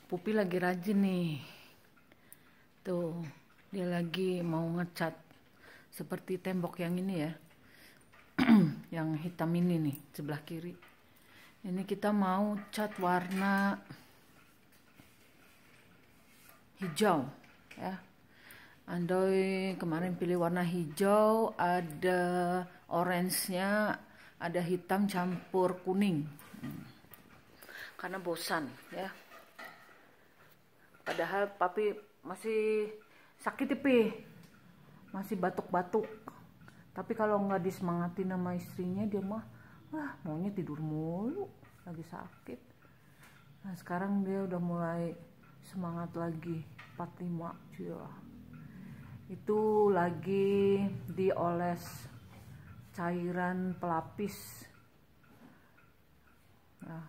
Pupi lagi rajin nih. Tuh, dia lagi mau ngecat seperti tembok yang ini ya. Yang hitam ini nih, sebelah kiri. Ini kita mau cat warna hijau ya. Andoi kemarin pilih warna hijau, ada orange-nya, ada hitam campur kuning. Karena bosan ya. Padahal papi masih sakit pi, masih batuk-batuk. Tapi kalau nggak disemangatin sama istrinya, dia mah maunya tidur mulu, lagi sakit. Nah sekarang dia udah mulai semangat lagi, 45 cuy. Itu lagi dioles cairan pelapis. Nah,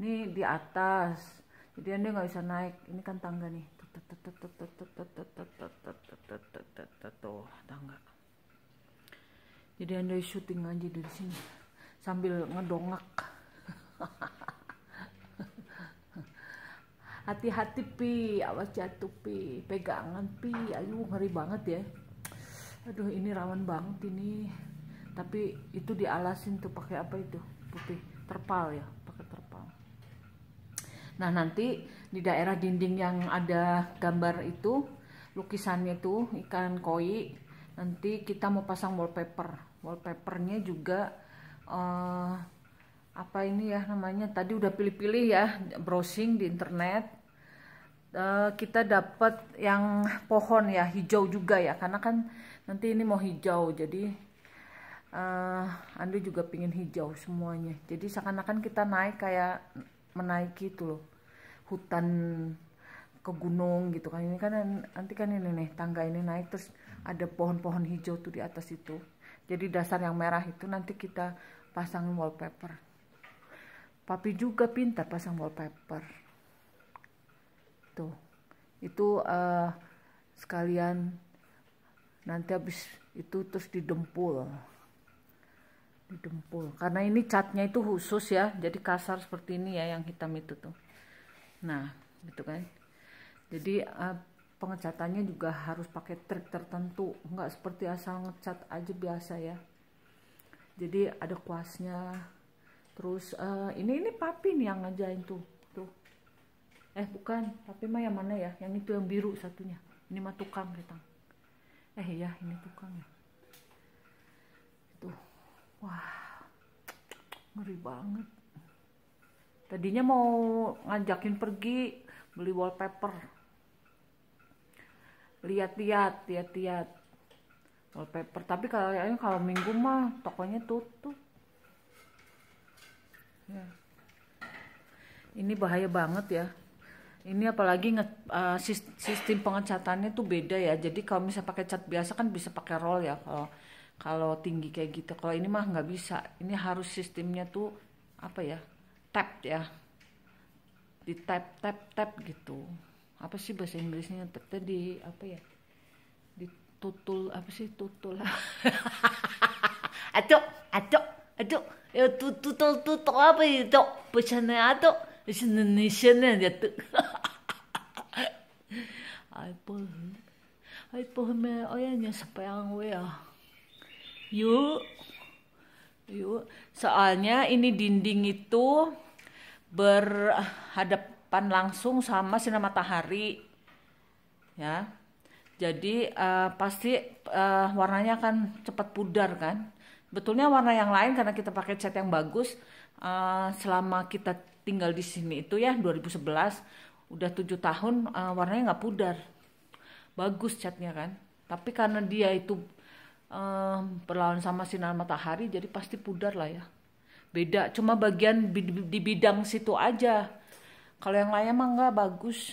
ini di atas, jadi dia nggak bisa naik. Ini kan tangga nih, tuh tangga. Jadi anda syuting aja dari sini sambil ngedongak. Hati-hati pi, awas jatuh pi, pegangan pi, aduh ngeri banget ya. Aduh ini rawan banget ini. Tapi itu dialasin tuh pakai apa itu, Pupi? Terpal ya, pakai terpal. Nah nanti di daerah dinding yang ada gambar itu, lukisannya tuh ikan koi, nanti kita mau pasang wallpaper. Wallpapernya juga apa ini ya namanya, tadi udah pilih-pilih ya, browsing di internet. Kita dapat yang pohon ya, hijau juga ya, karena kan nanti ini mau hijau, jadi Anda juga pingin hijau semuanya. Jadi seakan-akan kita naik kayak menaiki itu loh, hutan ke gunung gitu kan. Ini kan nanti kan ini nih, tangga ini naik terus ada pohon-pohon hijau tuh di atas itu. Jadi dasar yang merah itu nanti kita pasang wallpaper. Papi juga pintar pasang wallpaper. Tuh, itu sekalian nanti habis itu terus didempul. Karena ini catnya itu khusus ya, jadi kasar seperti ini ya, yang hitam itu tuh. Nah, gitu kan. Jadi pengecatannya juga harus pakai trik tertentu, nggak seperti asal ngecat aja biasa ya. Jadi ada kuasnya. Terus ini papi nih yang ngajain tuh. Bukan, papi mah yang mana ya? Yang itu yang biru satunya. Ini mah tukang kita. Iya, ini tukang ya. Itu. Wah. Ngeri banget. Tadinya mau ngajakin pergi beli wallpaper. Lihat-lihat wallpaper. Tapi kalau minggu mah tokonya tutup. Ya. Ini bahaya banget ya. Ini apalagi sistem pengecatannya tuh beda ya. Jadi kalau misalnya pakai cat biasa kan bisa pakai roll ya. Kalau tinggi kayak gitu. Kalau ini mah nggak bisa. Ini harus sistemnya tuh apa ya? Tap ya. Di tap gitu. Apa sih bahasa Inggrisnya? Tapnya di apa ya? Ditutul apa sih tutul? Aduh. Ya tutul apa itu? Pesannya aduh. Indonesia-nya gitu. Ay po me oyanya sampai ang ya. Yuk. Soalnya ini dinding itu berhadapan langsung sama sinar matahari. Ya. Jadi pasti warnanya akan cepat pudar kan. Betulnya warna yang lain karena kita pakai cat yang bagus. Selama kita tinggal di sini itu ya 2011 udah 7 tahun warnanya nggak pudar, bagus catnya kan. Tapi karena dia itu berlawan sama sinar matahari jadi pasti pudar lah ya. Beda cuma bagian di bidang situ aja, kalau yang lainnya mah nggak bagus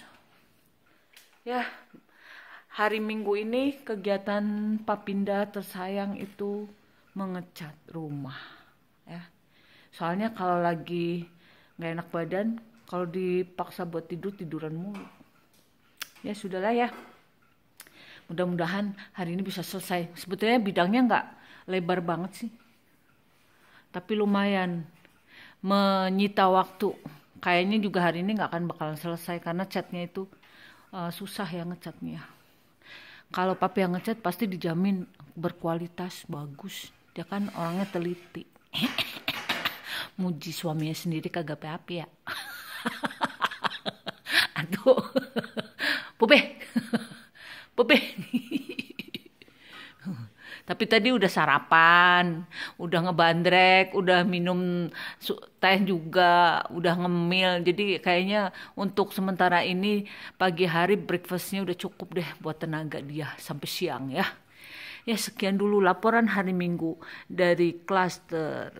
ya. Hari Minggu ini kegiatan Papinda tersayang itu mengecat rumah ya. Soalnya kalau lagi nggak enak badan, kalau dipaksa buat tiduran mulu. Ya sudahlah ya. Mudah-mudahan hari ini bisa selesai. Sebetulnya bidangnya nggak lebar banget sih, tapi lumayan menyita waktu kayaknya juga hari ini nggak akan bakalan selesai karena catnya itu susah ya ngecatnya. Kalau papi yang ngecat pasti dijamin berkualitas bagus. Dia kan orangnya teliti. Muji suaminya sendiri kagak papi ya. Aduh. Pupe. Pupe. Tapi tadi udah sarapan, udah ngebandrek, udah minum teh juga, udah ngemil. Jadi kayaknya untuk sementara ini pagi hari breakfastnya udah cukup deh buat tenaga dia sampai siang ya. Ya sekian dulu laporan hari Minggu dari klaster.